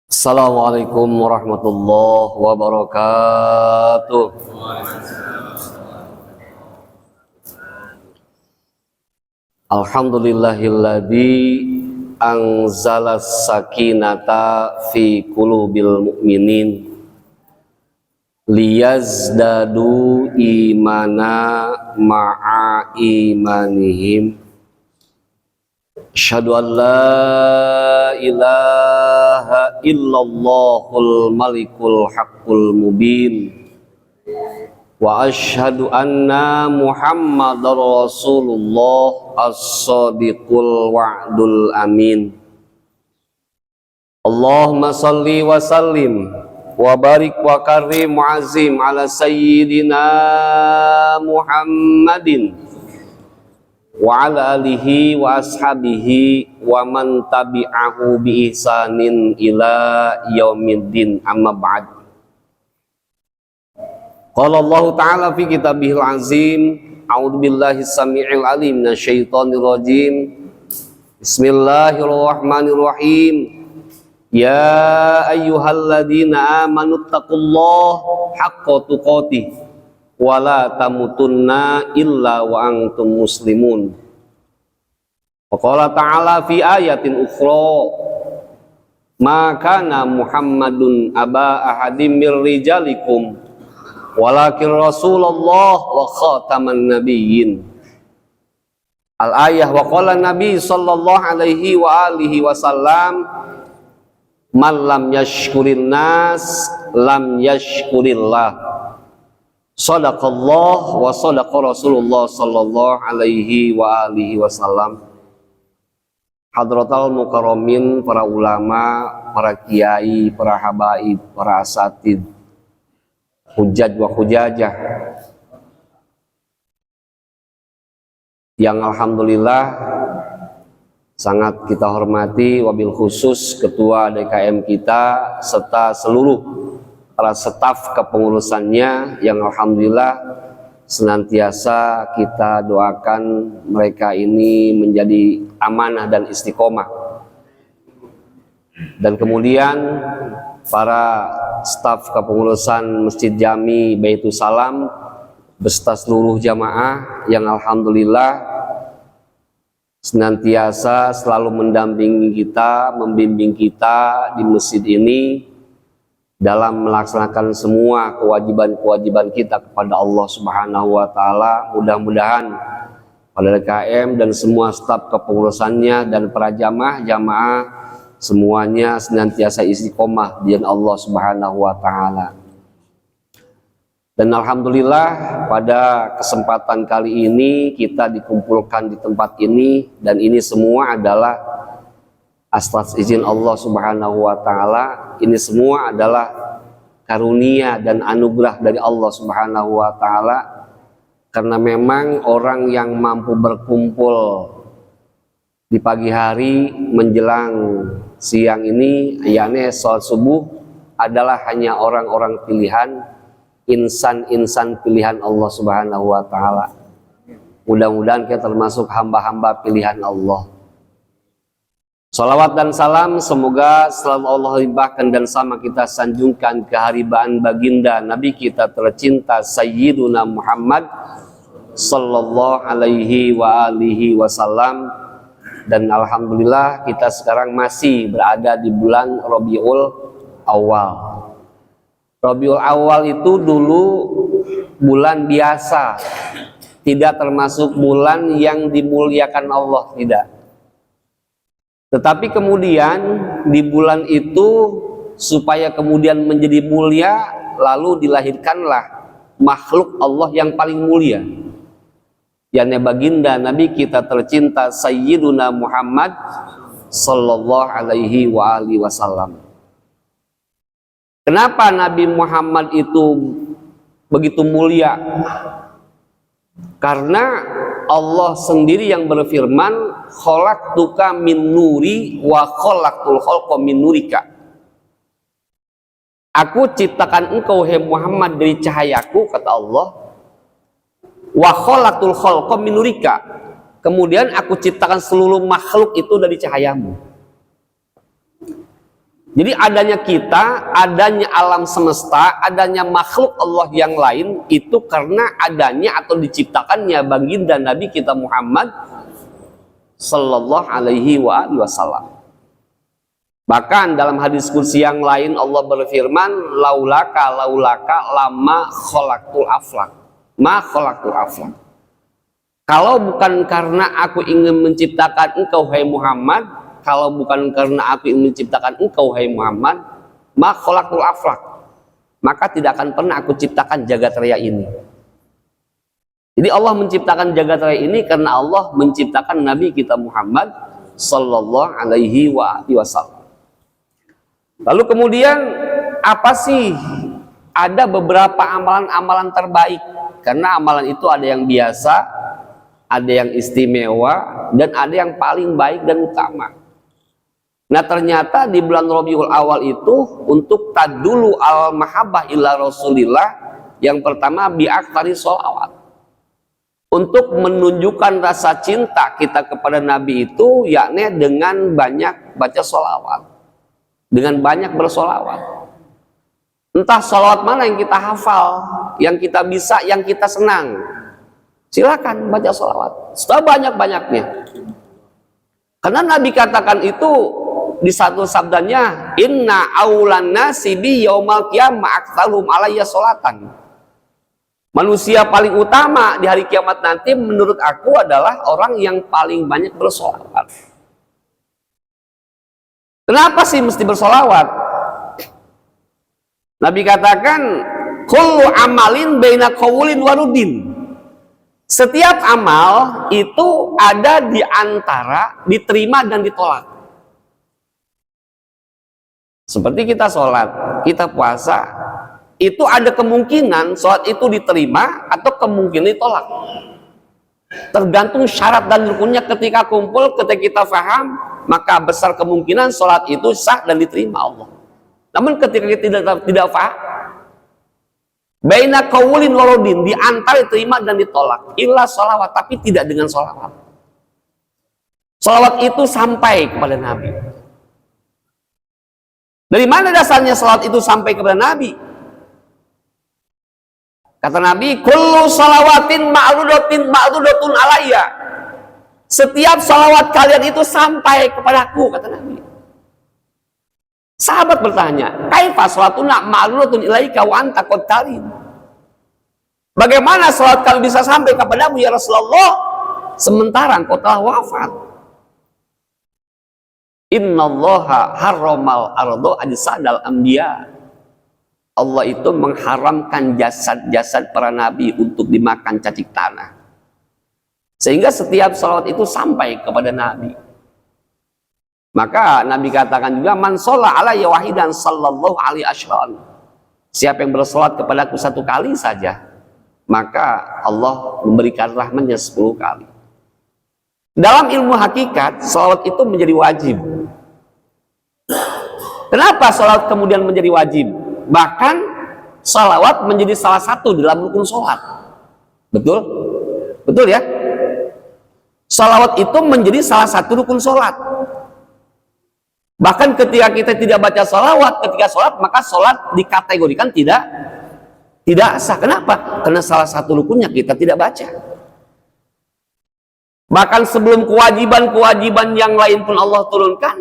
Assalamualaikum warahmatullahi wabarakatuh. Alhamdulillahilladzi anzalas sakinata fi qulubil mu'minin liyazdadu imana ma'a imanihim. Asyhadu an la ilaha illallahul malikul haqqul mubin wa asyhadu anna muhammadar rasulullah as-sadiqul wa'dul amin. Allahumma salli wa sallim wa barik wa karim mu'azzim ala sayyidina Muhammadin wa ala alihi wa ashabihi wa man tabi'ahu bi ihsanin ila yaumiddin, amma ba'd. Qala Allah ta'ala fi kitabihil azim, a'udzu billahi samii'il alim minasyaitonir rajim. Bismillahirrahmanirrahim. Ya ayyuhalladzina amanu taqullaha haqqa tuqatih wala tamutunna illa wa antum muslimun. Wa qala ta'ala fi ayatin ukhra, ma kana Muhammadun aba ahadim mir rijalikum walakin Rasulullah wa khataman nabiyyin. Al-ayah. Wa qala Nabi sallallahu alaihi wa alihi wasallam, man lam yashkurin nas lam yashkurillah. Shadaqallah wa shadaqa Rasulullah sallallahu alaihi wa alihi wasallam. Hadratal mukarramin, para ulama, para kiai, para habaib, para asatid, hujaj wa hujajah yang alhamdulillah sangat kita hormati, wabil khusus ketua DKM kita serta seluruh para staf kepengurusannya yang alhamdulillah senantiasa kita doakan mereka ini menjadi amanah dan istiqomah. Dan kemudian para staf kepengurusan Masjid Jami Baitus Salam beserta seluruh jamaah yang alhamdulillah senantiasa selalu mendampingi kita, membimbing kita di masjid ini dalam melaksanakan semua kewajiban-kewajiban kita kepada Allah Subhanahu wa Ta'ala. Mudah-mudahan pada DKM dan semua staf kepengurusannya dan para jamaah semuanya senantiasa istiqomah di jalan Allah Subhanahu wa Ta'ala. Dan alhamdulillah pada kesempatan kali ini kita dikumpulkan di tempat ini, dan ini semua adalah atas izin Allah Subhanahu wa Ta'ala. Ini semua adalah karunia dan anugerah dari Allah Subhanahu wa Ta'ala, karena memang orang yang mampu berkumpul di pagi hari menjelang siang ini, yakni sholat subuh, adalah hanya orang-orang pilihan, insan-insan pilihan Allah Subhanahu wa Ta'ala. Mudah-mudahan kita termasuk hamba-hamba pilihan Allah. Salawat dan salam semoga selalu Allah limpahkan dan sama kita sanjungkan keharibaan baginda Nabi kita tercinta Sayyiduna Muhammad sallallahu alaihi wa alihi wasallam. Dan alhamdulillah kita sekarang masih berada di bulan Rabiul Awal. Rabiul Awal itu dulu bulan biasa, tidak termasuk bulan yang dimuliakan Allah, tidak. Tetapi kemudian di bulan itu supaya kemudian menjadi mulia, lalu dilahirkanlah makhluk Allah yang paling mulia, yakni baginda Nabi kita tercinta Sayyiduna Muhammad sallallahu alaihi wa alihi wasallam. Kenapa Nabi Muhammad itu begitu mulia? Karena Allah sendiri yang berfirman, khalaqtuka min nuri wa khalaqtul khalqa min nurika. Aku ciptakan engkau hai Muhammad dari cahayaku, kata Allah. Wa khalaqtul khalqa min nurika, kemudian aku ciptakan seluruh makhluk itu dari cahayamu. Jadi adanya kita, adanya alam semesta, adanya makhluk Allah yang lain itu karena adanya atau diciptakannya baginda Nabi kita Muhammad sallallahu alaihi wasallam. Bahkan dalam hadis kursi yang lain Allah berfirman, laulaka lama khalaqtul aflaq. Ma khalaqtul aflaq. Kalau bukan karena aku ingin menciptakan engkau hai Muhammad, kalau bukan karena aku ingin menciptakan engkau hai Muhammad, ma khalaqtul aflaq, maka tidak akan pernah aku ciptakan jagat raya ini. Jadi Allah menciptakan jagat raya ini karena Allah menciptakan Nabi kita Muhammad sallallahu alaihi wasallam. Lalu kemudian apa sih? Ada beberapa amalan-amalan terbaik, karena amalan itu ada yang biasa, ada yang istimewa, dan ada yang paling baik dan utama. Nah ternyata di bulan Rabiul Awal itu untuk tadulu al mahabbah ila Rasulillah, yang pertama bi'aktsari sholawat. Untuk menunjukkan rasa cinta kita kepada Nabi itu, yakni dengan banyak baca sholawat, dengan banyak bersolawat. Entah sholawat mana yang kita hafal, yang kita bisa, yang kita senang, silakan baca sholawat sebanyak-banyaknya. Karena Nabi katakan itu di satu sabdanya, inna aulan nasi bi yaumal qiyamah aktsaruhum alayya sholatan. Manusia paling utama di hari kiamat nanti menurut aku adalah orang yang paling banyak bersolawat. Kenapa sih mesti bersolawat? Nabi katakan, kullu amalin baina qaulin wa ruddin. Setiap amal itu ada di antara diterima dan ditolak. Seperti kita sholat, kita puasa, itu ada kemungkinan sholat itu diterima atau kemungkinan ditolak. Tergantung syarat dan rukunnya. Ketika kumpul, ketika kita faham, maka besar kemungkinan sholat itu sah dan diterima Allah. Namun ketika kita tidak faham, baina qaulin wa ruddin, di antara diterima dan ditolak, illa sholawat, tapi tidak dengan sholawat. Sholawat itu sampai kepada Nabi. Dari mana dasarnya sholawat itu sampai kepada Nabi? Kata Nabi, kullu shalawatin ma'rudatun alayya. Setiap salawat kalian itu sampai kepadaku, kata Nabi. Sahabat bertanya, kaifa salatuna ma'rudatun ilaika wa anta qad tarin? Bagaimana salat kami bisa sampai kepadamu ya Rasulullah sementara engkau telah wafat? Innallaha harramal ardo ajsadal anbiya. Allah itu mengharamkan jasad-jasad para nabi untuk dimakan cacing tanah. Sehingga setiap salawat itu sampai kepada Nabi. Maka Nabi katakan juga, man sholla alayya wahidan sallallahu alaihi asyran. Siapa yang bersolat kepadaku satu kali saja, maka Allah memberikan rahmatnya 10 kali. Dalam ilmu hakikat, salawat itu menjadi wajib. Kenapa salawat kemudian menjadi wajib? Bahkan salawat menjadi salah satu dalam rukun sholat. Betul? Betul ya? Salawat itu menjadi salah satu rukun sholat. Bahkan ketika kita tidak baca salawat ketika sholat, maka sholat dikategorikan tidak sah. Kenapa? Karena salah satu rukunnya kita tidak baca. Bahkan sebelum kewajiban-kewajiban yang lain pun Allah turunkan,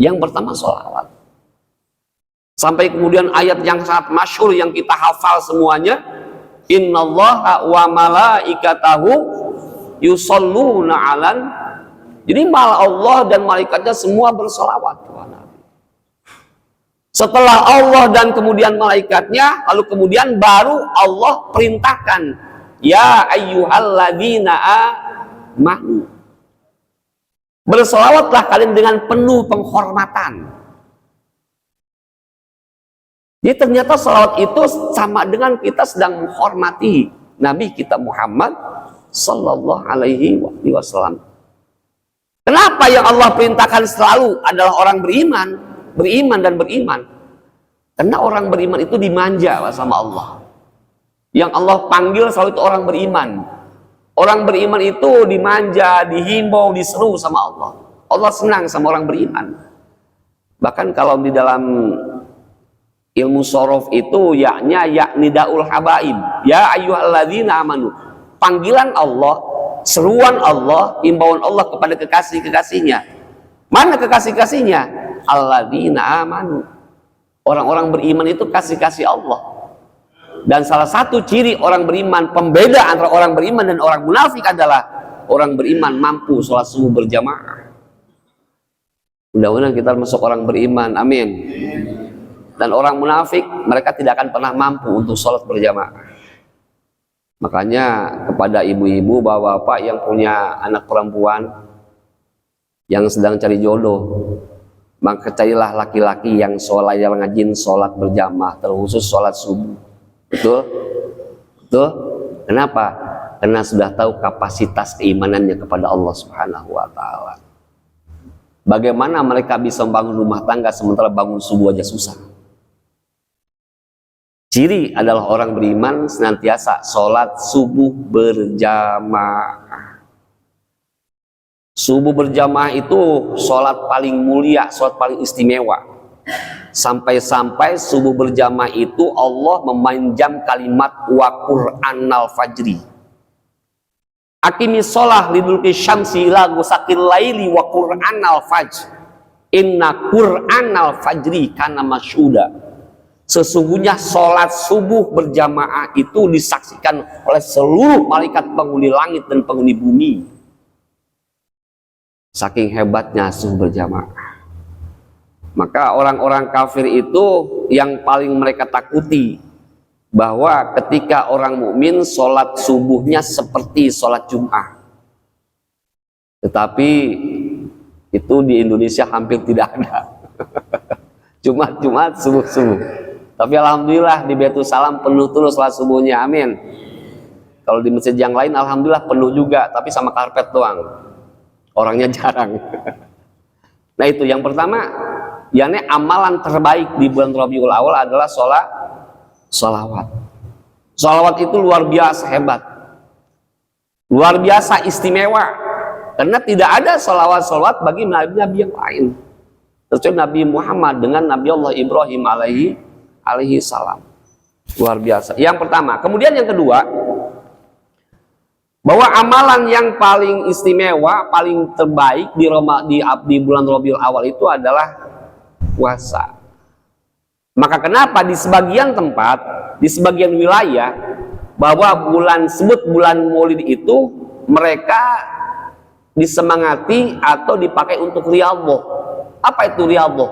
yang pertama sholawat. Sampai kemudian ayat yang sangat masyhur yang kita hafal semuanya, innallaha wa malaikatahu yusholluna 'alan. Jadi malah Allah dan malaikatnya semua bersolawat kepada Nabi. Setelah Allah dan kemudian malaikatnya, lalu kemudian baru Allah perintahkan, ya ayyuhalladzina amanu, bersolawatlah kalian dengan penuh penghormatan. Jadi ternyata salawat itu sama dengan kita sedang menghormati Nabi kita Muhammad sallallahu alaihi wasallam. Kenapa yang Allah perintahkan selalu adalah orang beriman dan beriman? Karena orang beriman itu dimanja sama Allah. Yang Allah panggil selalu itu orang beriman. Orang beriman itu dimanja, dihimbau, diseru sama Allah. Allah senang sama orang beriman. Bahkan kalau di dalam ilmu sorof itu yakni daul habaib. Ya ayyuhalladzina amanu. Panggilan Allah, seruan Allah, himbauan Allah kepada kekasih-kekasihnya. Mana kekasih-kasihnya? Alladzina amanu. Orang-orang beriman itu kasih-kasih Allah. Dan salah satu ciri orang beriman, pembeda antara orang beriman dan orang munafik adalah orang beriman mampu sholat subuh berjamaah. Mudah-mudahan kita masuk orang beriman, amin. Dan orang munafik, mereka tidak akan pernah mampu untuk sholat berjamaah. Makanya kepada ibu-ibu, bapak-bapak yang punya anak perempuan yang sedang cari jodoh, maka carilah laki-laki yang rajin sholat berjamaah, terkhusus sholat subuh. Betul? Betul? Kenapa? Karena sudah tahu kapasitas keimanannya kepada Allah Subhanahu wa Ta'ala. Bagaimana mereka bisa membangun rumah tangga sementara bangun subuh aja susah? Ciri adalah orang beriman senantiasa sholat subuh berjamaah. Subuh berjamaah itu sholat paling mulia, sholat paling istimewa. Sampai-sampai subuh berjamaah itu Allah memanjang kalimat wa Qur'anal fajri. Aqimis sholah liduluki syamsi ila ghusaqil laili wa Qur'anal fajr. Inna Qur'anal fajri kana masyhuda. Sesungguhnya sholat subuh berjamaah itu disaksikan oleh seluruh malaikat penghuni langit dan penghuni bumi. Saking hebatnya subuh berjamaah. Maka orang-orang kafir itu yang paling mereka takuti bahwa ketika orang mukmin sholat subuhnya seperti sholat Jum'ah. Tetapi itu di Indonesia hampir tidak ada. Jumat subuh-subuh. Tapi alhamdulillah di Baitul Salam penuh terus sholat subuhnya, amin. Kalau di masjid yang lain alhamdulillah penuh juga, tapi sama karpet doang. Orangnya jarang. Nah itu yang pertama. Yakni amalan terbaik di bulan Rabiul Awal adalah sholawat. Sholawat itu luar biasa hebat, luar biasa istimewa, karena tidak ada sholawat bagi nabi-nabi yang lain kecuali Nabi Muhammad dengan Nabi Allah Ibrahim alaihi salam. Luar biasa. Yang pertama. Kemudian yang kedua, bahwa amalan yang paling istimewa, paling terbaik di bulan Rabiul Awal itu adalah puasa. Maka kenapa di sebagian tempat, di sebagian wilayah, bahwa bulan Maulid itu mereka disemangati atau dipakai untuk riyadhah. Apa itu riyadhah?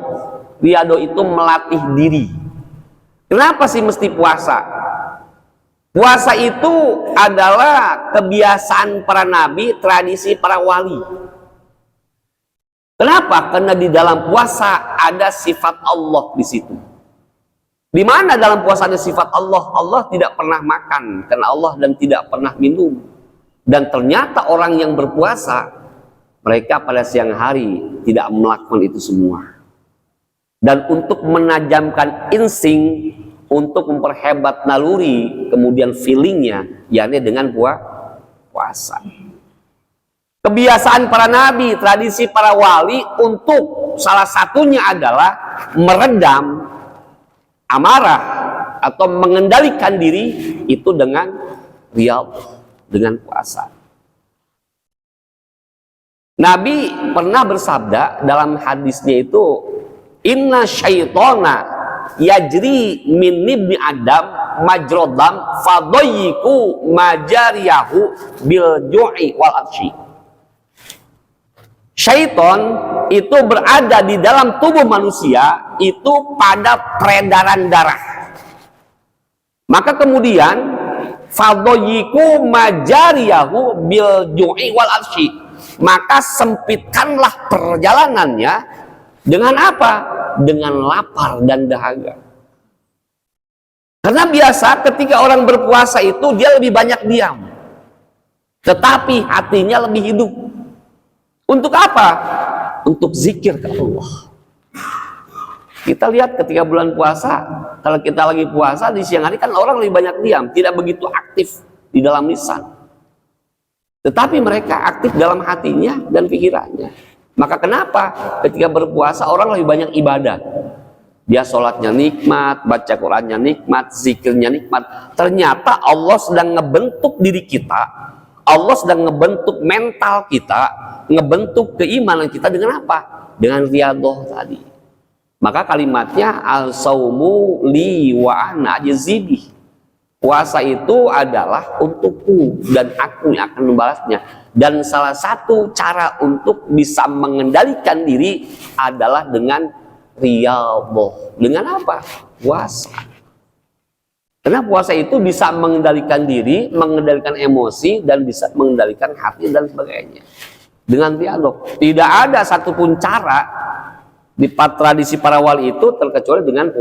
Riyadhah itu melatih diri. Kenapa sih mesti puasa? Puasa itu adalah kebiasaan para nabi, tradisi para wali. Kenapa? Karena di dalam puasa ada sifat Allah di situ. Di mana dalam puasa ada sifat Allah? Allah tidak pernah makan karena Allah dan tidak pernah minum. Dan ternyata orang yang berpuasa, mereka pada siang hari tidak melakukan itu semua. Dan untuk menajamkan insting, untuk memperhebat naluri, kemudian feelingnya, yakni dengan puasa. Kebiasaan para nabi, tradisi para wali untuk salah satunya adalah meredam amarah atau mengendalikan diri itu dengan riyadhah, dengan puasa. Nabi pernah bersabda dalam hadisnya itu, inna syaitona yajri min ibni adam majrodam fadoyiku majariyahu bil ju'i wal atsyi. Syaiton itu berada di dalam tubuh manusia itu pada peredaran darah. Maka kemudian fadoyiku majariyahu bil ju'i wal atsyi. Maka sempitkanlah perjalanannya dengan apa? Dengan lapar dan dahaga. Karena biasa ketika orang berpuasa itu dia lebih banyak diam, tetapi hatinya lebih hidup. Untuk apa? Untuk zikir ke Allah. Kita lihat ketika bulan puasa, kalau kita lagi puasa di siang hari kan orang lebih banyak diam, tidak begitu aktif di dalam lisan. Tetapi mereka aktif dalam hatinya dan pikirannya. Maka kenapa ketika berpuasa orang lebih banyak ibadah? Dia sholatnya nikmat, baca Qurannya nikmat, zikirnya nikmat. Ternyata Allah sedang ngebentuk diri kita, Allah sedang ngebentuk mental kita, ngebentuk keimanan kita dengan apa? Dengan riyadhah tadi. Maka kalimatnya al-saumu li wa ana ajzibi. Puasa itu adalah untukku dan aku yang akan membalasnya. Dan salah satu cara untuk bisa mengendalikan diri adalah dengan riyadhah. Dengan apa? Puasa. Karena puasa itu bisa mengendalikan diri, mengendalikan emosi, dan bisa mengendalikan hati dan sebagainya. Dengan riyadhah. Tidak ada satupun cara di tradisi para wali itu terkecuali dengan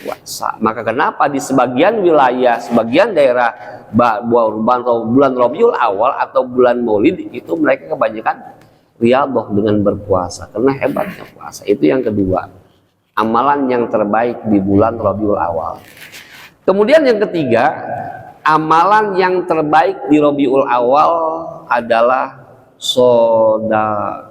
puasa. Maka kenapa di sebagian wilayah, sebagian daerah bulan Rabiul Awal atau bulan Maulid itu mereka kebanyakan riyadhah dengan berpuasa, karena hebatnya puasa. Itu yang kedua, amalan yang terbaik di bulan Rabiul Awal. Kemudian yang ketiga, amalan yang terbaik di Rabiul Awal adalah sedekah.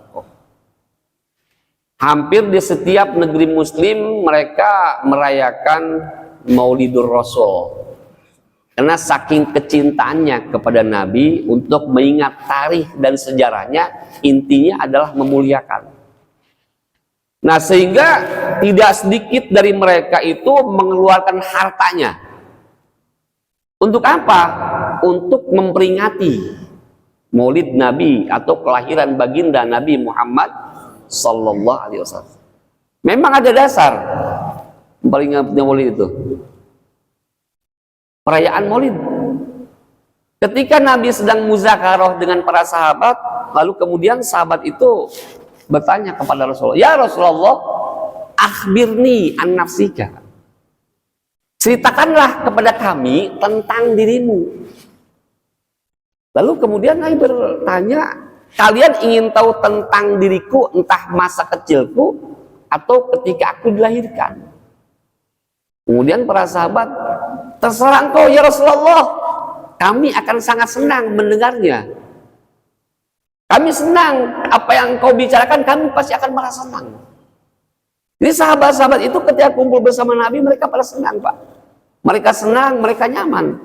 Hampir di setiap negeri muslim mereka merayakan Maulidur Rasul. Karena saking kecintaannya kepada Nabi, untuk mengingat tarikh dan sejarahnya, intinya adalah memuliakan. Nah, sehingga tidak sedikit dari mereka itu mengeluarkan hartanya. Untuk apa? Untuk memperingati Maulid Nabi atau kelahiran baginda Nabi Muhammad Sallallahu Alaihi Wasallam. Memang ada dasar memperingati Maulid itu. Perayaan Maulid. Ketika Nabi sedang muzakarah dengan para sahabat, lalu kemudian sahabat itu bertanya kepada Rasulullah, "Ya Rasulullah, akhbirni an nafsika." Ceritakanlah kepada kami tentang dirimu. Lalu kemudian Nabi bertanya, "Kalian ingin tahu tentang diriku, entah masa kecilku atau ketika aku dilahirkan?" Kemudian para sahabat, "Terserah engkau ya Rasulullah, kami akan sangat senang mendengarnya. Kami senang apa yang engkau bicarakan, kami pasti akan merasa senang." Jadi sahabat-sahabat itu ketika kumpul bersama Nabi, mereka pada senang, Pak. Mereka senang, mereka nyaman.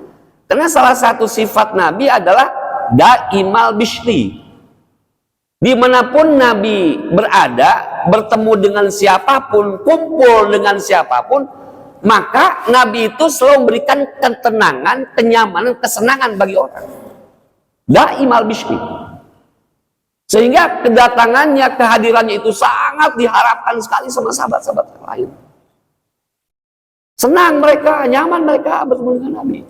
Karena salah satu sifat Nabi adalah daimal bishri. Dimanapun Nabi berada, bertemu dengan siapapun, kumpul dengan siapapun, maka Nabi itu selalu memberikan ketenangan, kenyamanan, kesenangan bagi orang. Daimal bishri. Sehingga kedatangannya, kehadirannya itu sangat diharapkan sekali sama sahabat-sahabat yang lain. Senang mereka, nyaman mereka bertemu dengan Nabi.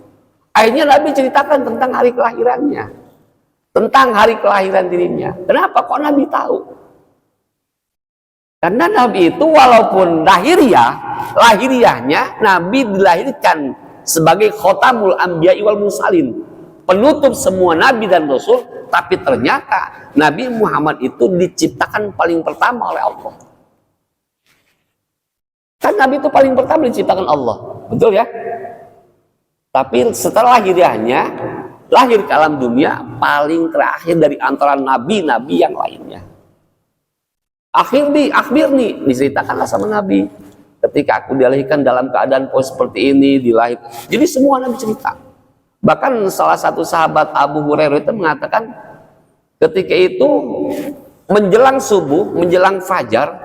Akhirnya Nabi ceritakan tentang hari kelahirannya, tentang hari kelahiran dirinya. Kenapa kok Nabi tahu? Karena Nabi itu walaupun lahiriahnya Nabi dilahirkan sebagai khotamul anbiya'i wal mursalin, penutup semua nabi dan rasul, tapi ternyata Nabi Muhammad itu diciptakan paling pertama oleh Allah. Kan Nabi itu paling pertama diciptakan Allah, betul ya? Tapi setelah lahiriahnya, lahir ke alam dunia paling terakhir dari antara nabi-nabi yang lainnya. Akhirni, diceritakanlah sama Nabi. Ketika aku dilahirkan dalam keadaan seperti ini, dilahirkan. Jadi semua Nabi cerita. Bahkan salah satu sahabat Abu Hurairah itu mengatakan, ketika itu menjelang subuh, menjelang fajar,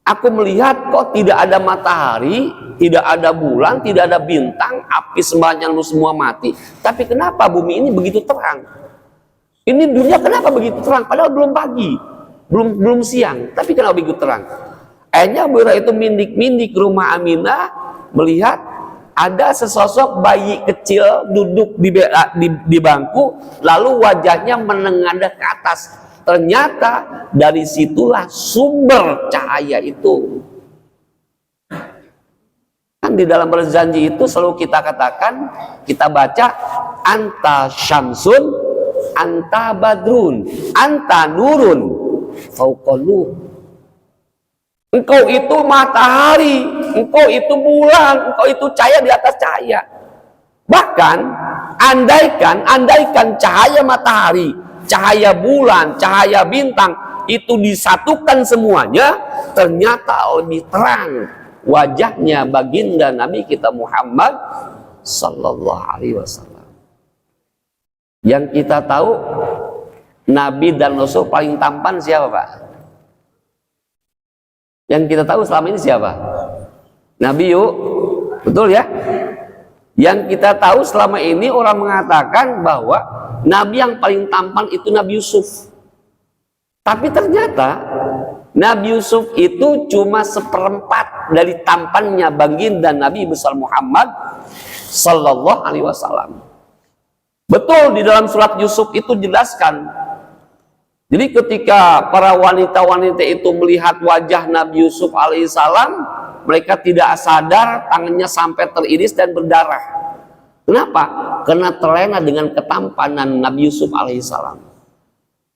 aku melihat kok tidak ada matahari, tidak ada bulan, tidak ada bintang, api sembahyang semua mati. Tapi kenapa bumi ini begitu terang? Ini dunia kenapa begitu terang? Padahal belum pagi, belum siang. Tapi kenapa begitu terang? Akhirnya Abu Hurairah itu mindik-mindik rumah Aminah, melihat ada sesosok bayi kecil duduk di bangku, lalu wajahnya menengadah ke atas. Ternyata dari situlah sumber cahaya itu. Kan di dalam berjanji itu selalu kita katakan, kita baca, anta syamsun, anta badrun, anta nurun, fauqallu. Engkau itu matahari, engkau itu bulan, engkau itu cahaya di atas cahaya. Bahkan andaikan cahaya matahari, cahaya bulan, cahaya bintang itu disatukan semuanya, ternyata lebih terang wajahnya baginda Nabi kita Muhammad sallallahu alaihi wasallam. Yang kita tahu Nabi dan Rasul paling tampan siapa, Pak? Yang kita tahu selama ini siapa? Nabi yuk, betul ya? Yang kita tahu selama ini orang mengatakan bahwa Nabi yang paling tampan itu Nabi Yusuf. Tapi ternyata Nabi Yusuf itu cuma seperempat dari tampannya baginda Nabi besar Muhammad sallallahu alaihi wasallam. Betul, di dalam surat Yusuf itu jelaskan. Jadi ketika para wanita-wanita itu melihat wajah Nabi Yusuf alaihissalam, mereka tidak sadar tangannya sampai teriris dan berdarah. Kenapa? Karena terlena dengan ketampanan Nabi Yusuf alaihissalam.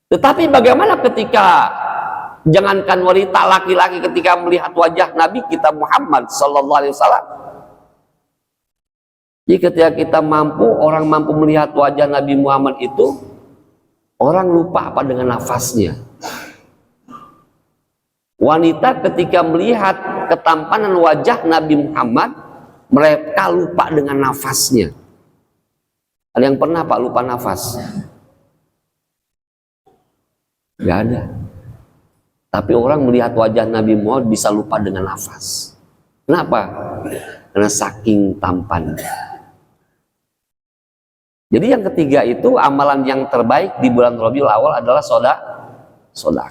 Tetapi bagaimana ketika jangankan wanita, laki-laki ketika melihat wajah Nabi kita Muhammad sallallahu alaihi wasallam? Jadi ketika kita orang mampu melihat wajah Nabi Muhammad itu, orang lupa apa dengan nafasnya. Wanita ketika melihat ketampanan wajah Nabi Muhammad, mereka lupa dengan nafasnya. Ada yang pernah Pak lupa nafas? Gak ada. Tapi orang melihat wajah Nabi Muhammad bisa lupa dengan nafas. Kenapa? Karena saking tampannya. Jadi yang ketiga itu amalan yang terbaik di bulan Rabiul Awal adalah sedekah.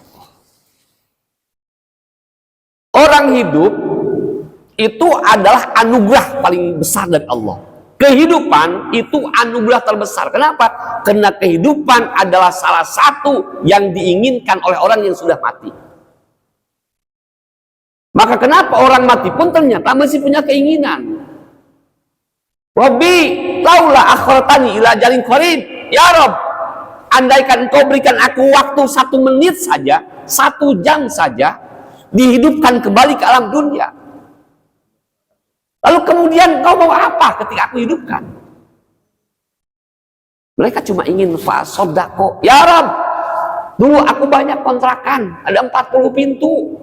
Orang hidup itu adalah anugerah paling besar dari Allah. Kehidupan itu anugerah terbesar. Kenapa? Karena kehidupan adalah salah satu yang diinginkan oleh orang yang sudah mati. Maka kenapa orang mati pun ternyata masih punya keinginan. Rabbi laula akhartani ila jalin qarib, ya Rob, andaikan engkau berikan aku waktu 1 menit saja, 1 jam saja, dihidupkan kembali ke alam dunia. Lalu kemudian kau mau apa ketika aku hidupkan? Mereka cuma ingin fasodako, ya Rob, dulu aku banyak kontrakan, ada 40 pintu,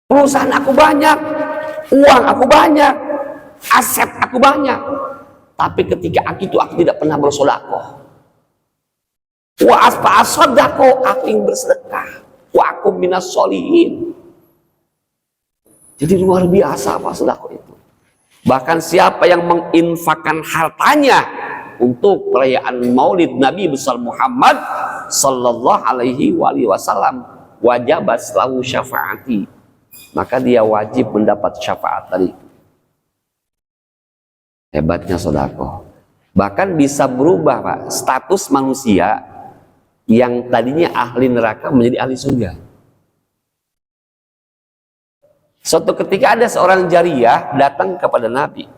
perusahaan aku banyak, uang aku banyak, aset aku banyak, tapi ketika aku tidak pernah bersedekah. Wa asfa asodako, aku ingin bersedekah. Wa aku minas sholihin. Jadi luar biasa apa sedekah itu. Bahkan siapa yang menginfakkan hartanya untuk perayaan Maulid Nabi besar Muhammad sallallahu alaihi wasallam, wajabat lahu syafaati, maka dia wajib mendapat syafaat tadi. Hebatnya sedekah. Bahkan bisa berubah Pak, status manusia yang tadinya ahli neraka menjadi ahli surga. Suatu ketika ada seorang jariyah datang kepada Nabi.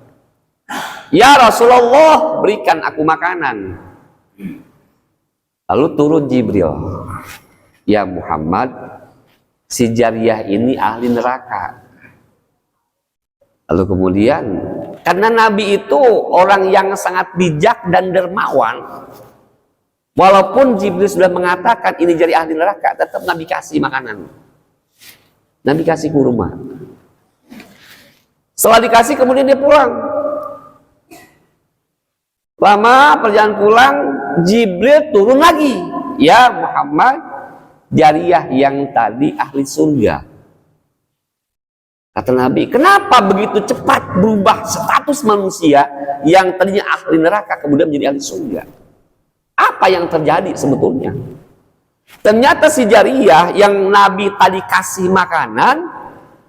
Ya Rasulullah, berikan aku makanan. Lalu turun Jibril. Ya Muhammad, si jariyah ini ahli neraka. Lalu kemudian, karena Nabi itu orang yang sangat bijak dan dermawan, walaupun Jibril sudah mengatakan ini jadi ahli neraka, tetap Nabi kasih makanan. Nabi kasih kurma. Setelah dikasih kemudian dia pulang. Lama perjalanan pulang, Jibril turun lagi. Ya Muhammad, jariyah yang tadi ahli surga. Kata Nabi, kenapa begitu cepat berubah status manusia yang tadinya ahli neraka kemudian menjadi ahli surga? Apa yang terjadi sebetulnya? Ternyata si jariyah yang Nabi tadi kasih makanan,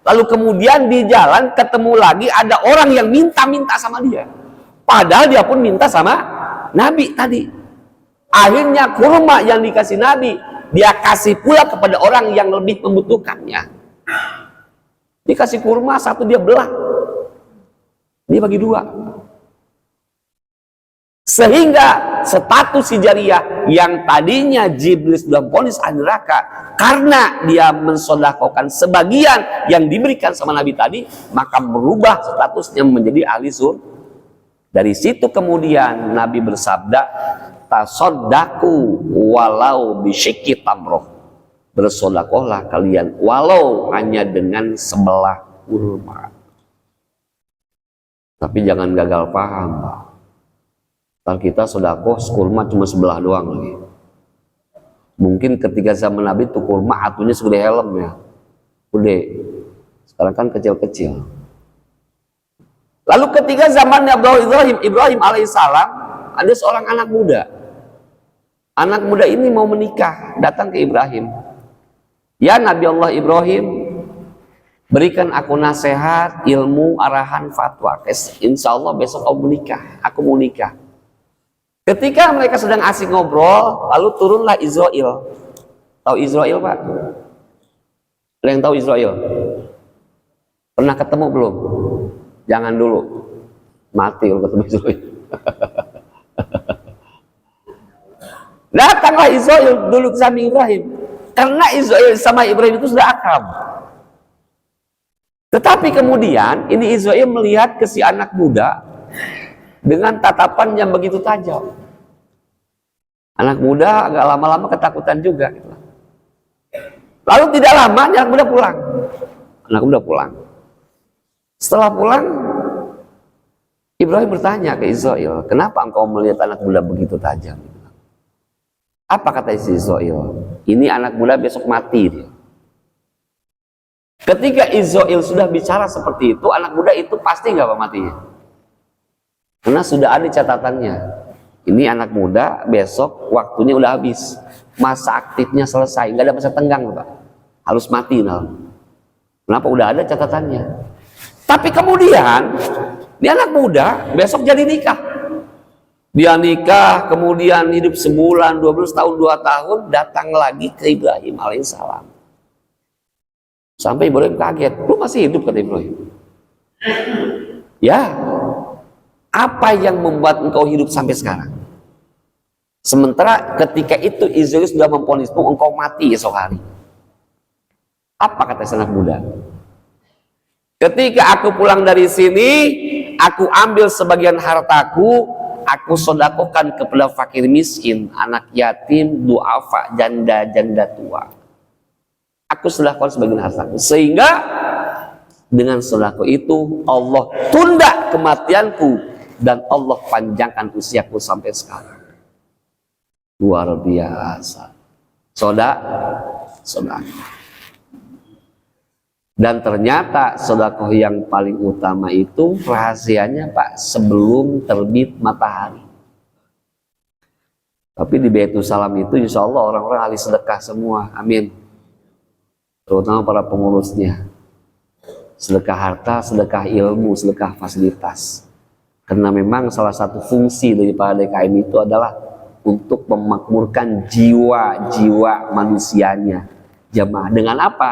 lalu kemudian di jalan ketemu lagi ada orang yang minta-minta sama dia. Padahal dia pun minta sama Nabi tadi. Akhirnya kurma yang dikasih Nabi, dia kasih pula kepada orang yang lebih membutuhkannya. Dikasih kurma 1 dia belah, dia bagi 2, sehingga status si jariyah yang tadinya Jibril sudah vonis ahli neraka karena dia mensedekahkan sebagian yang diberikan sama Nabi tadi, maka berubah statusnya menjadi ahli Dari situ kemudian Nabi bersabda, tasodaku walau bisyikki tamroh. Bersodakohlah kalian walau hanya dengan sebelah kurma. Tapi jangan gagal paham, Pak. Kalau kita sodakoh kurma cuma sebelah doang lagi. Mungkin ketika zaman Nabi itu kurma atunya segede helm ya, gede. Sekarang kan kecil-kecil. Lalu ketika zaman Ibrahim alaihissalam, ada seorang anak muda. Anak muda ini mau menikah, datang ke Ibrahim. Ya Nabi Allah Ibrahim, berikan aku nasihat, ilmu, arahan, fatwa. Insya Allah besok aku mau nikah. Ketika mereka sedang asik ngobrol, lalu turunlah Israel. Tahu Israel, Pak? Ada yang tahu Israel? Pernah ketemu belum? Jangan dulu, mati kalau ketemu Israel. Datanglah Israel dulu ke samping Ibrahim, karena Israel sama Ibrahim itu sudah akrab. Tetapi kemudian ini Israel melihat ke si anak muda dengan tatapan yang begitu tajam. Anak muda agak lama-lama ketakutan juga. Lalu tidak lama anak muda pulang. Anak muda pulang. Setelah pulang, Ibrahim bertanya ke Israel, kenapa engkau melihat anak muda begitu tajam? Apa kata Israel? Ini anak muda besok mati dia. Ketika Israel sudah bicara seperti itu, anak muda itu pasti nggak matinya. Karena sudah ada catatannya. Ini anak muda besok waktunya udah habis. Masa aktifnya selesai, nggak ada masa tenggang, Pak. Harus mati. Nah. Kenapa? Udah ada catatannya. Tapi kemudian dia anak muda besok jadi nikah. Dia nikah, kemudian hidup sebulan, 12 tahun, 2 tahun, datang lagi ke Ibrahim alaihissalam. Sampai Ibrahim kaget, lu masih hidup, kata Ibrahim. Ya, apa yang membuat engkau hidup sampai sekarang? Sementara ketika itu Israel sudah memvonismu engkau mati esok hari. Apa kata anak muda? Ketika aku pulang dari sini, aku ambil sebagian hartaku, aku sodakokan kepada fakir miskin, anak yatim, duafa, janda-janda tua. Aku sedekahkan sebagian hartaku. Sehingga dengan sedekah itu Allah tunda kematianku dan Allah panjangkan usiaku sampai sekarang. Luar biasa. Sedekah. Dan ternyata sedekah yang paling utama itu rahasianya, Pak, sebelum terbit matahari. Tapi di Baitul Salam itu insya Allah orang-orang ahli sedekah semua, amin. Terutama para pengurusnya. Sedekah harta, sedekah ilmu, sedekah fasilitas. Karena memang salah satu fungsi daripada DKM itu adalah untuk memakmurkan jiwa-jiwa manusianya. Jamaah dengan apa?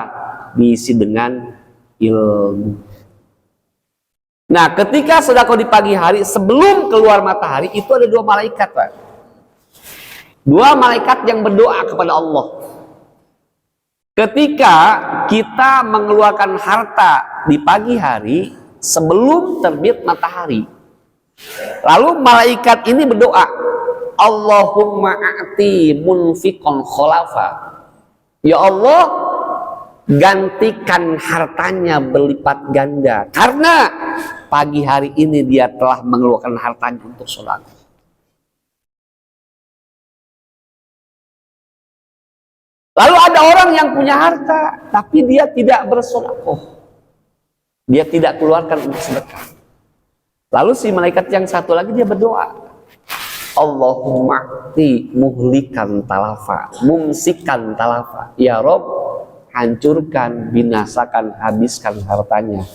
Diisi dengan ilmu. Nah, ketika sedekah di pagi hari sebelum keluar matahari itu ada 2 malaikat, Pak. 2 malaikat yang berdoa kepada Allah. Ketika kita mengeluarkan harta di pagi hari sebelum terbit matahari, lalu malaikat ini berdoa, Allahumma a'ti munfiqan khalafa. Ya Allah, gantikan hartanya berlipat ganda, karena pagi hari ini dia telah mengeluarkan hartanya untuk sedekah. Lalu ada orang yang punya harta tapi dia tidak bersedekah, dia tidak keluarkan untuk sedekah. Lalu si malaikat yang satu lagi dia berdoa, Allahumma ti muhlikan talafa, mumsikan talafa. Ya Rob, hancurkan, binasakan, habiskan hartanya,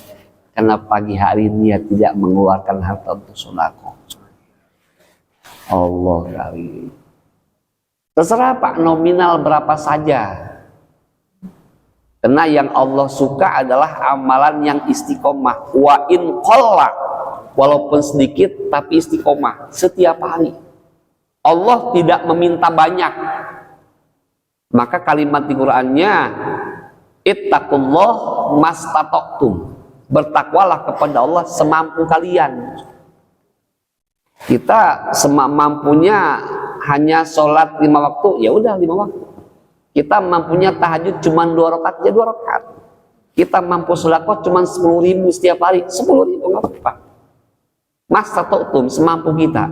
karena pagi hari dia tidak mengeluarkan harta untuk sedekah. Allah kali. Terserah Pak, nominal berapa saja. Karena yang Allah suka adalah amalan yang istiqomah. Wa in qalla, walaupun sedikit tapi istiqomah setiap hari. Allah tidak meminta banyak. Maka kalimat di Qur'annya, ittaqullah mastata'tum. Bertakwalah kepada Allah semampu kalian. Kita semampunya hanya sholat 5 waktu, ya udah 5 waktu. Kita mampunya tahajud cuma 2 rakaat, ya 2 rakaat. Kita mampu sedekah cuma 10.000 setiap hari, 10.000 nggak apa-apa. Mastata'tum, semampu kita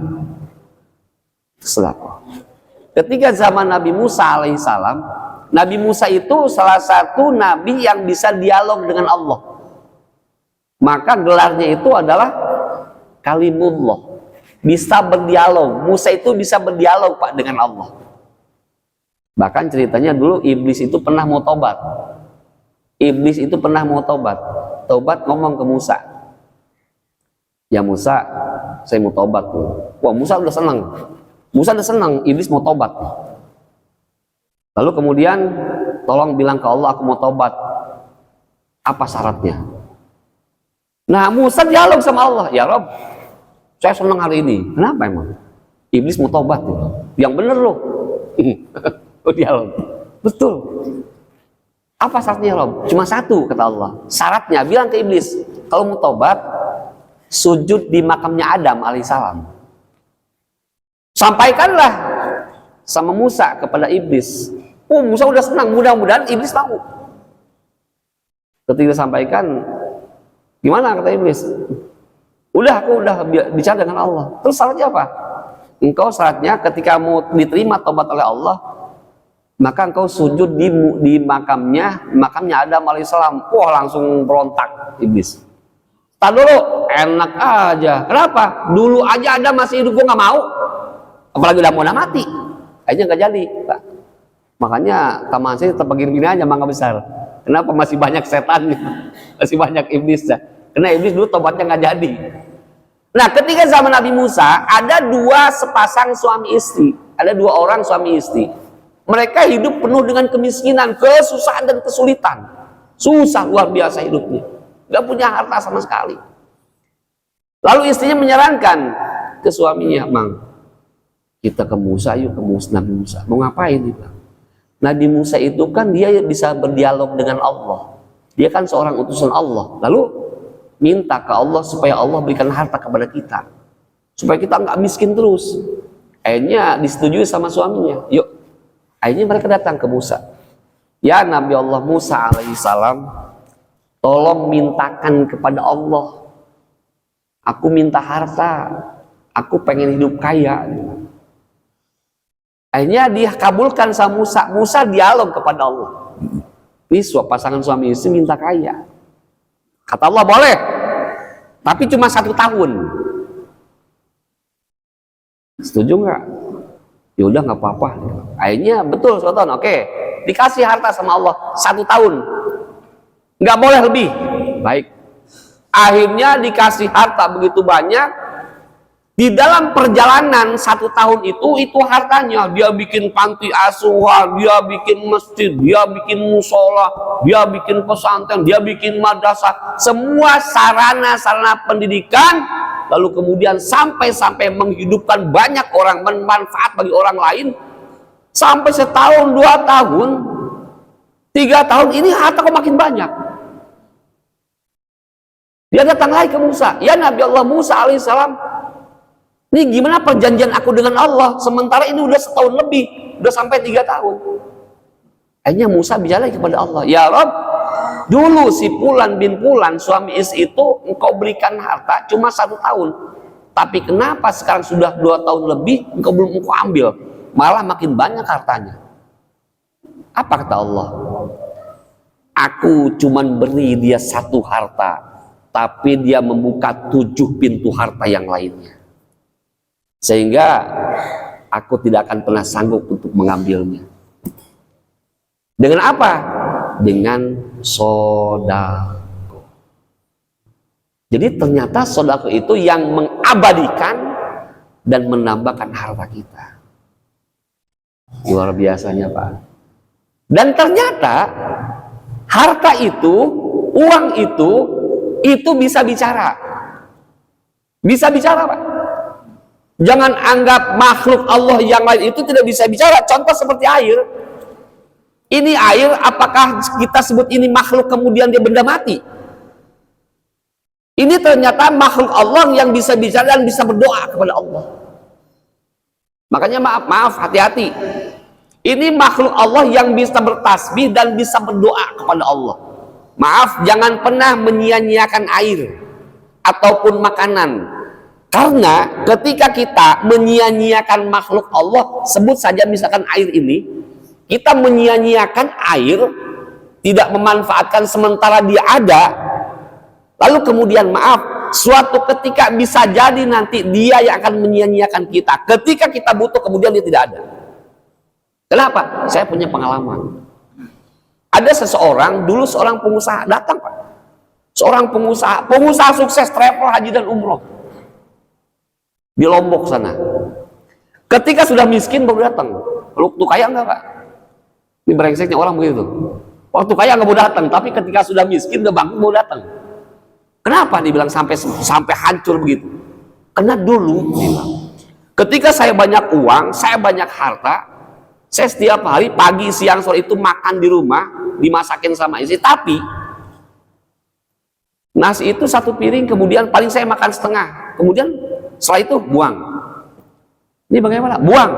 sedekah. Ketika zaman Nabi Musa alaihissalam, Nabi Musa itu salah satu nabi yang bisa dialog dengan Allah. Maka gelarnya itu adalah Kalimullah, bisa berdialog. Musa itu bisa berdialog Pak dengan Allah. Bahkan ceritanya dulu iblis itu pernah mau tobat. Iblis itu pernah mau tobat. Tobat ngomong ke Musa. Ya Musa, saya mau tobat tuh. Wah, Musa udah senang. Musa udah senang, iblis mau tobat. Lalu kemudian tolong bilang ke Allah, aku mau tobat. Apa syaratnya? Nah, Musa dialog sama Allah. Ya Rob, saya senang hari ini. Kenapa emang? Iblis mau tobat ya. Yang bener loh. Oh, dialog. Betul. Apa syaratnya Rob? Cuma satu kata Allah. Syaratnya bilang ke iblis, kalau mau tobat, sujud di makamnya Adam alaihissalam. Sampaikanlah sama Musa kepada iblis. Oh, Musa udah senang. Mudah-mudahan iblis tahu. Ketika disampaikan, gimana kata iblis? Udah, aku udah bicara dengan Allah. Terus syaratnya apa? Engkau syaratnya ketika mau diterima tobat oleh Allah, maka engkau sujud di makamnya Adam alaihissalam. Wah, langsung berontak iblis. Tak dulu, enak aja. Kenapa? Dulu aja Adam masih hidup, gua nggak mau. Apalagi udah mau mati. Akhirnya nggak jadi, Pak. Makanya taman saya tetap begini aja, mangga besar. Kenapa? Masih banyak setannya, masih banyak iblisnya. Karena iblis dulu tobatnya nggak jadi. Nah, ketika zaman Nabi Musa, ada 2 sepasang suami istri. Ada 2 orang suami istri. Mereka hidup penuh dengan kemiskinan, kesusahan dan kesulitan. Susah luar biasa hidupnya. Gak punya harta sama sekali. Lalu istrinya menyarankan ke suaminya, Mang, kita ke Musa, yuk ke Nabi Musa. Mau ngapain nih, Bang? Nabi Musa itu kan dia bisa berdialog dengan Allah. Dia kan seorang utusan Allah. Lalu minta ke Allah supaya Allah berikan harta kepada kita, supaya kita nggak miskin terus. Akhirnya disetujui sama suaminya. Yuk. Akhirnya mereka datang ke Musa. Ya Nabi Allah Musa alaihissalam, tolong mintakan kepada Allah. Aku minta harta. Aku pengen hidup kaya. Akhirnya dikabulkan sama Musa. Musa dialog kepada Allah. Ini pasangan suami istri minta kaya. Kata Allah, boleh. Tapi cuma 1 tahun. Setuju nggak? Ya udah nggak apa-apa. Akhirnya betul 1 tahun. Oke, dikasih harta sama Allah 1 tahun. Nggak boleh lebih. Baik. Akhirnya dikasih harta begitu banyak. Di dalam perjalanan 1 tahun itu hartanya dia bikin panti asuhan, dia bikin masjid, dia bikin musola, dia bikin pesantren, dia bikin madrasah, semua sarana pendidikan. Lalu kemudian sampai menghidupkan banyak orang, bermanfaat bagi orang lain. Sampai 1 tahun, 2 tahun, 3 tahun ini harta kok makin banyak. Dia datang lagi ke Musa. Ya Nabi Allah Musa alaihissalam, ini gimana perjanjian aku dengan Allah? Sementara ini udah 1 tahun lebih, udah sampai 3 tahun. Akhirnya Musa bicara kepada Allah, ya Rob, dulu si Fulan bin Fulan suami istri itu engkau berikan harta cuma 1 tahun. Tapi kenapa sekarang sudah 2 tahun lebih engkau belum engkau ambil? Malah makin banyak hartanya. Apa kata Allah? Aku cuman beri dia 1 harta, tapi dia membuka 7 pintu harta yang lainnya. Sehingga aku tidak akan pernah sanggup untuk mengambilnya. Dengan apa? Dengan sodako. Jadi ternyata sodako itu yang mengabadikan dan menambahkan harta kita. Luar biasanya Pak. Dan ternyata harta itu, uang itu bisa bicara. Bisa bicara Pak. Jangan anggap makhluk Allah yang lain itu tidak bisa bicara. Contoh seperti air. Ini air, apakah kita sebut ini makhluk kemudian dia benda mati? Ini ternyata makhluk Allah yang bisa bicara dan bisa berdoa kepada Allah. Makanya maaf, hati-hati. Ini makhluk Allah yang bisa bertasbih dan bisa berdoa kepada Allah. Maaf, jangan pernah menyia-nyiakan air ataupun makanan. Karena ketika kita menyia-nyiakan makhluk Allah, sebut saja misalkan air ini, kita menyia-nyiakan air, tidak memanfaatkan sementara dia ada, lalu kemudian maaf, suatu ketika bisa jadi nanti dia yang akan menyia-nyiakan kita. Ketika kita butuh kemudian dia tidak ada. Kenapa? Saya punya pengalaman. Ada seseorang, dulu seorang pengusaha, datang Pak. Seorang pengusaha sukses travel haji dan umroh. Di Lombok sana. Ketika sudah miskin baru datang. Waktu kaya enggak Pak? Ini brengseknya orang begitu. Waktu kaya enggak mau datang, tapi ketika sudah miskin udah bangkrut mau datang. Kenapa dibilang sampai hancur begitu? Karena dulu dibilang, ketika saya banyak uang, saya banyak harta, saya setiap hari pagi, siang, sore itu makan di rumah, dimasakin sama istri. Tapi nasi itu satu piring, kemudian paling saya makan setengah. Kemudian setelah itu buang. Ini bagaimana? Buang.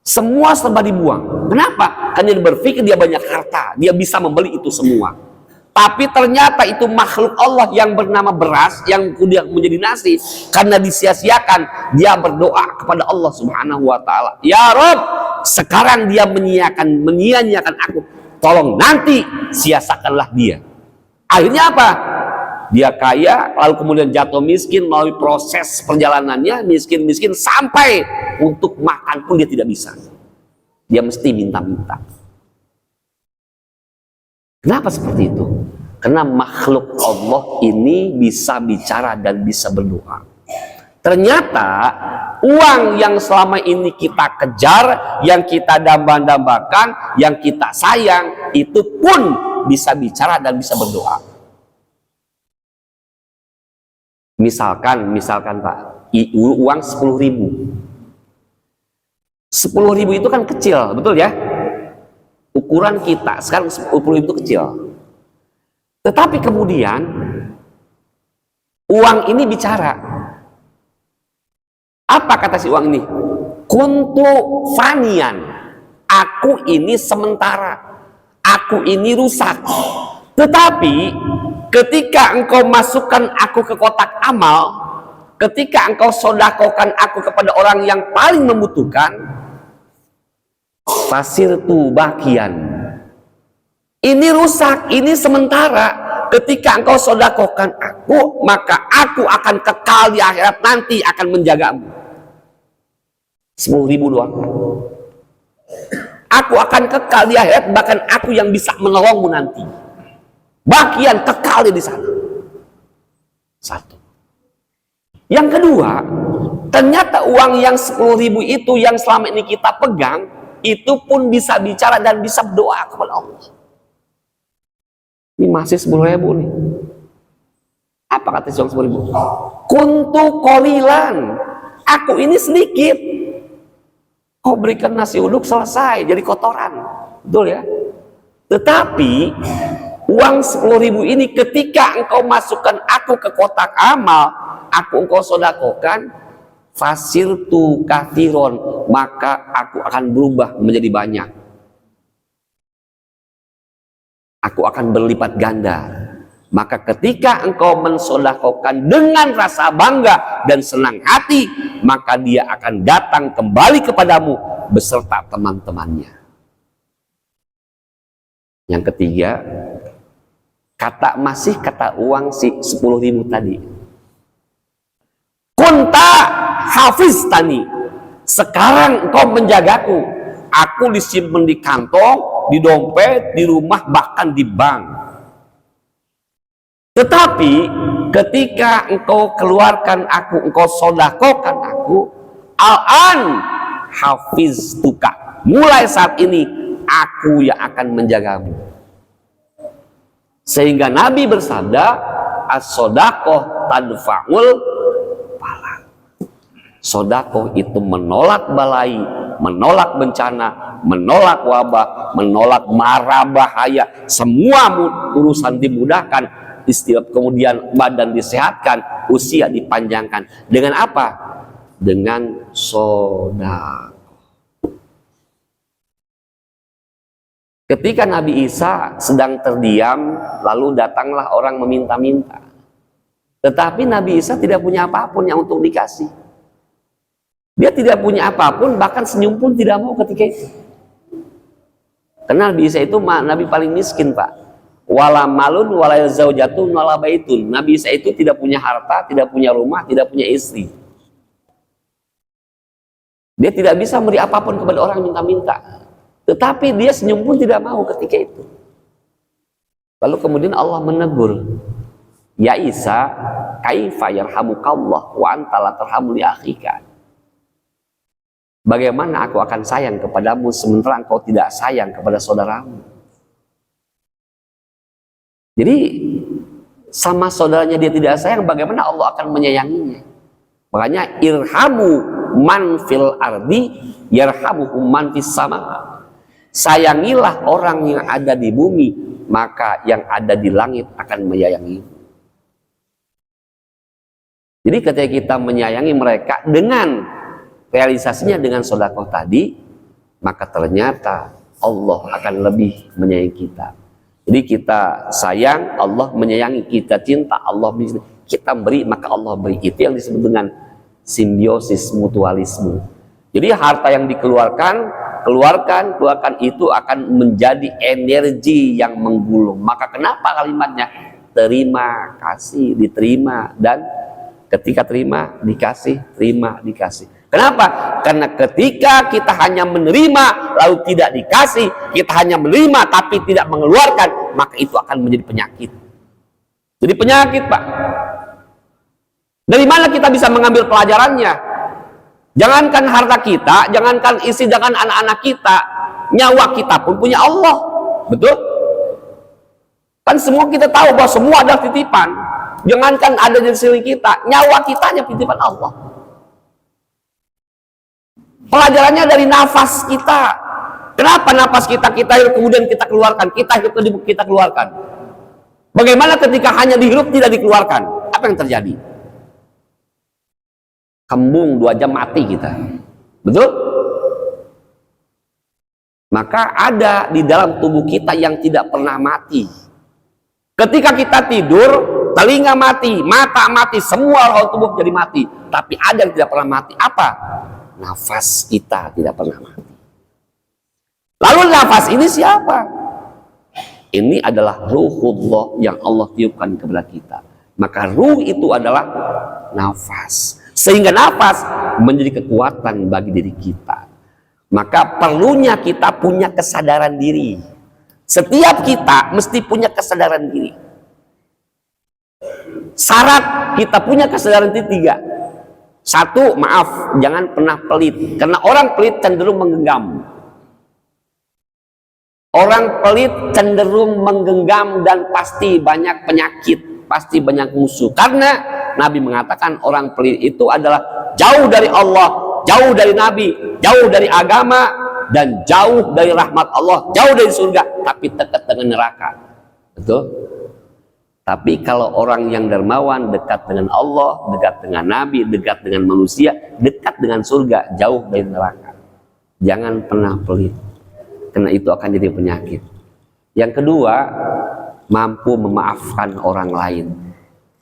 Semua serba dibuang. Kenapa? Karena dia berpikir dia banyak harta, dia bisa membeli itu semua. Tapi ternyata itu makhluk Allah yang bernama beras, yang kemudian menjadi nasi, karena disia-siakan, dia berdoa kepada Allah Subhanahu wa Ta'ala. Ya Rob, sekarang dia menyia-nyiakan aku, tolong nanti sia-siakanlah dia. Akhirnya apa? Dia kaya, lalu kemudian jatuh miskin melalui proses perjalanannya, miskin-miskin sampai untuk makan pun dia tidak bisa. Dia mesti minta-minta. Kenapa seperti itu? Karena makhluk Allah ini bisa bicara dan bisa berdoa. Ternyata uang yang selama ini kita kejar, yang kita damba-dambakan, yang kita sayang, itu pun bisa bicara dan bisa berdoa. Misalkan Pak, uang 10.000. 10.000 itu kan kecil, betul ya? Ukuran kita sekarang 10.000 itu kecil. Tetapi kemudian uang ini bicara. Apa kata si uang ini? Kuntu fanian. Aku ini sementara. Aku ini rusak. Tetapi ketika engkau masukkan aku ke kotak amal, ketika engkau sodakokan aku kepada orang yang paling membutuhkan, fasirtu bakian. Ini rusak, ini sementara. Ketika engkau sodakokan aku, maka aku akan kekal di akhirat nanti, akan menjagamu. 10.000 doang. Aku akan kekal di akhirat, bahkan aku yang bisa menolongmu nanti. Bagian kekal di sana. Satu. Yang kedua, ternyata uang yang 10.000 itu yang selama ini kita pegang, itu pun bisa bicara dan bisa berdoa kepada Allah. Ini masih 10.000 nih. Apa kata si uang 10.000? Kuntu qalilan. Aku ini sedikit. Kau berikan nasi uduk selesai, jadi kotoran. Betul ya? Tetapi uang 10.000 ini ketika engkau masukkan aku ke kotak amal, aku engkau sodakokan, fasirtu kathiron, maka aku akan berubah menjadi banyak. Aku akan berlipat ganda. Maka ketika engkau mensodakokan dengan rasa bangga dan senang hati, maka dia akan datang kembali kepadamu beserta teman-temannya. Yang ketiga, kata uang si 10.000 tadi. Kunta hafiz tani. Sekarang engkau menjagaku. Aku disimpan di kantong, di dompet, di rumah, bahkan di bank. Tetapi ketika engkau keluarkan aku, engkau sodakokan aku, al-an hafiz tuka. Mulai saat ini aku yang akan menjagamu. Sehingga Nabi bersabda, as-sodakoh tadfa'ul bala. Sodakoh itu menolak balai, menolak bencana, menolak wabah, menolak mara bahaya. Semua urusan dimudahkan kemudian badan disehatkan, usia dipanjangkan. Dengan apa? Dengan sedekah. Ketika Nabi Isa sedang terdiam, lalu datanglah orang meminta-minta. Tetapi Nabi Isa tidak punya apapun yang untuk dikasih. Dia tidak punya apapun, bahkan senyum pun tidak mau ketika itu. Karena Nabi Isa itu Nabi paling miskin, Pak. Wala malun wala zaujatun wala baitun. Nabi Isa itu tidak punya harta, tidak punya rumah, tidak punya istri. Dia tidak bisa memberi apapun kepada orang yang minta-minta. Tetapi dia senyum pun tidak mau ketika itu. Lalu kemudian Allah menegur, ya Isa, kaifa yarhamukallah wa anta la tarhamu li akhika. Bagaimana aku akan sayang kepadamu sementara engkau tidak sayang kepada saudaramu? Jadi sama saudaranya dia tidak sayang, bagaimana Allah akan menyayanginya? Makanya irhamu man fil ardi yarhamuhum man fis sama. Sayangilah orang yang ada di bumi, maka yang ada di langit akan menyayangi. Jadi ketika kita menyayangi mereka dengan realisasinya dengan sedekah tadi, maka ternyata Allah akan lebih menyayangi kita. Jadi kita sayang, Allah menyayangi, kita cinta, Allah kita beri, maka Allah beri. Itu yang disebut dengan simbiosis mutualisme. Jadi harta yang dikeluarkan itu akan menjadi energi yang menggulung. Maka kenapa kalimatnya terima, kasih, diterima, dan ketika terima, dikasih, terima, dikasih. Kenapa? Karena ketika kita hanya menerima lalu tidak dikasih, kita hanya menerima tapi tidak mengeluarkan, maka itu akan menjadi penyakit. Jadi penyakit, Pak. Dari mana kita bisa mengambil pelajarannya? Jangankan harta kita, jangankan istri, jangan anak-anak kita, nyawa kita pun punya Allah. Betul? Kan semua kita tahu bahwa semua adalah titipan. Jangankan ada di sini kita, nyawa kita hanya titipan Allah. Pelajarannya dari nafas kita. Kenapa nafas kita hirup kemudian kita keluarkan, kita hirup kita keluarkan? Bagaimana ketika hanya dihirup tidak dikeluarkan? Apa yang terjadi? Kembung 2 jam mati kita. Betul? Maka ada di dalam tubuh kita yang tidak pernah mati. Ketika kita tidur, telinga mati, mata mati, semua organ tubuh jadi mati. Tapi ada yang tidak pernah mati. Apa? Nafas kita tidak pernah mati. Lalu nafas ini siapa? Ini adalah ruhullah yang Allah tiupkan kepada kita. Maka ruh itu adalah nafas. Sehingga nafas menjadi kekuatan bagi diri kita. Maka perlunya kita punya kesadaran diri. Setiap kita mesti punya kesadaran diri. Syarat kita punya kesadaran diri 3. 1, maaf, jangan pernah pelit. Karena orang pelit cenderung menggenggam. Orang pelit cenderung menggenggam dan pasti banyak penyakit, pasti banyak musuh. Karena Nabi mengatakan orang pelit itu adalah jauh dari Allah, jauh dari Nabi, jauh dari agama, dan jauh dari rahmat Allah, jauh dari surga, tapi dekat dengan neraka. Betul? Tapi kalau orang yang dermawan, dekat dengan Allah, dekat dengan Nabi, dekat dengan manusia, dekat dengan surga, jauh dari neraka. Jangan pernah pelit, karena itu akan jadi penyakit. Yang kedua, mampu memaafkan orang lain.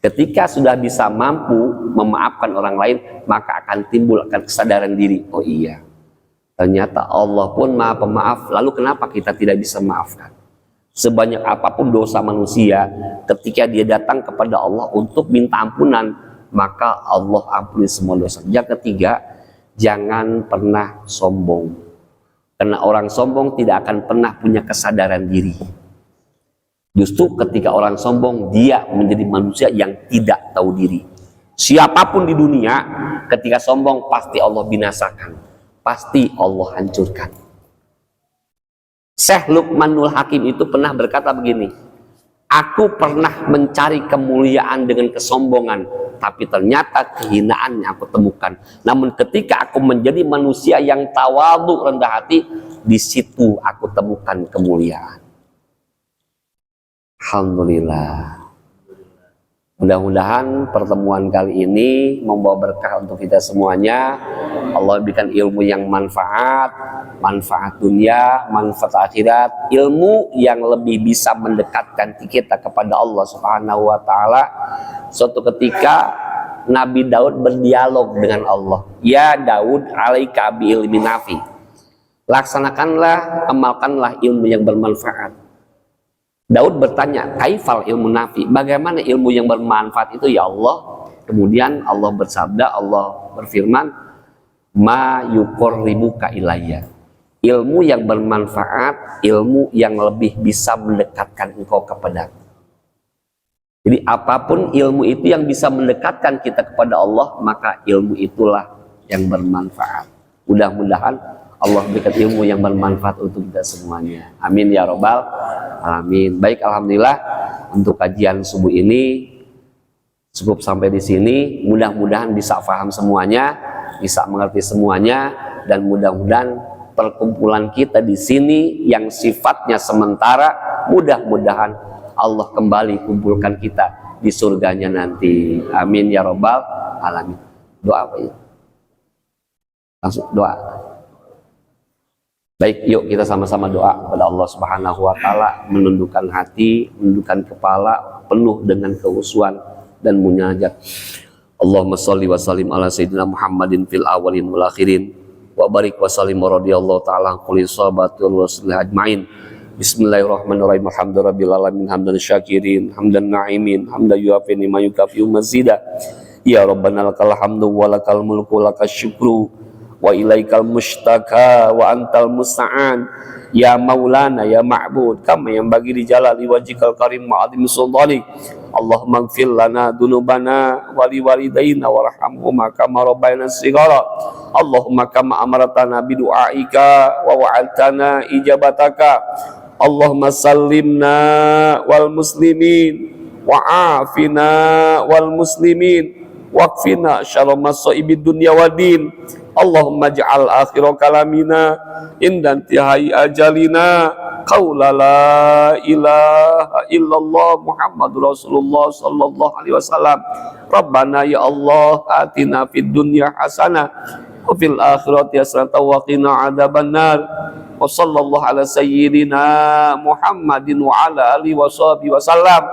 Ketika sudah bisa mampu memaafkan orang lain, maka akan timbul kesadaran diri. Oh iya, ternyata Allah pun Maha Pemaaf. Lalu kenapa kita tidak bisa memaafkan? Sebanyak apapun dosa manusia, ketika dia datang kepada Allah untuk minta ampunan, maka Allah ampuni semua dosa. Yang ketiga, jangan pernah sombong. Karena orang sombong tidak akan pernah punya kesadaran diri. Justru ketika orang sombong, dia menjadi manusia yang tidak tahu diri. Siapapun di dunia, ketika sombong pasti Allah binasakan, pasti Allah hancurkan. Syekh Luqmanul Hakim itu pernah berkata begini, aku pernah mencari kemuliaan dengan kesombongan, tapi ternyata kehinaan yang aku temukan. Namun ketika aku menjadi manusia yang tawadhu, rendah hati, di situ aku temukan kemuliaan. Alhamdulillah. Mudah-mudahan pertemuan kali ini membawa berkah untuk kita semuanya. Allah berikan ilmu yang manfaat dunia, manfaat akhirat, ilmu yang lebih bisa mendekatkan kita kepada Allah Subhanahu wa taala. Suatu ketika Nabi Daud berdialog dengan Allah. Ya Daud, alaika bi ilmi nafi. Laksanakanlah, amalkanlah ilmu yang bermanfaat. Daud bertanya, kaifal ilmu nafi? Bagaimana ilmu yang bermanfaat itu ya Allah? Kemudian Allah bersabda, Allah berfirman, ma yuqarribuka ilayya. Ilmu yang bermanfaat, ilmu yang lebih bisa mendekatkan engkau kepadaku. Jadi apapun ilmu itu yang bisa mendekatkan kita kepada Allah, maka ilmu itulah yang bermanfaat. Mudah-mudahan Allah berikan ilmu yang bermanfaat untuk kita semuanya. Amin ya robbal alamin. Baik, alhamdulillah untuk kajian subuh ini cukup sampai di sini. Mudah-mudahan bisa paham semuanya, bisa mengerti semuanya, dan mudah-mudahan perkumpulan kita di sini yang sifatnya sementara, mudah-mudahan Allah kembali kumpulkan kita di surganya nanti. Amin ya robbal alamin. Doa apa ya? Langsung doa. Baik, yuk kita sama-sama doa kepada Allah Subhanahu wa taala, menundukkan hati, menundukkan kepala, penuh dengan kekhusyuan dan munajat. Allahumma shalli wa sallim ala sayyidina Muhammadin fil awwalin wal akhirin wa barik wa sallim radhiyallahu taala kulli sahabatul rasul ajmain. Bismillahirrahmanirrahim. Alhamdulillahirabbil alamin hamdan syakirin, hamdan na'imin, hamdan yuafi ma yukafi'u mazida. Ya rabbana lakal hamdu wa lakal mulku lakas syukru wa ilaikal mustaka wa antal musta'an ya maulana ya ma'bud kama yang bagi di jalali wajhikal karim ma'adim sultanik. Allahumma ighfir lana dunubana wa liwalidayna warhamhuma kama rabbayana shighara. Allahumma kama amartana bidu'aika wa wa'altana ijabataka. Allahumma sallimna wal muslimin wa afina wal muslimin waqfina syarra masaibid dunya waddin. Allahumma ja'al akhira kalamina inda intihai ajalina qaula la ilaha illallah Muhammadur Rasulullah sallallahu alaihi wasallam. Rabbana ya Allah atina fid dunya hasanah wa fil akhirati hasanah wa qina adzabannar. Wa sallallahu ala sayyidina Muhammadin wa ala alihi wa sahbihi wasallam.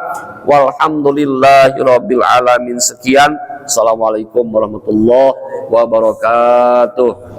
Walhamdulillahi rabbil alamin. Sekian. Assalamualaikum warahmatullahi wabarakatuh.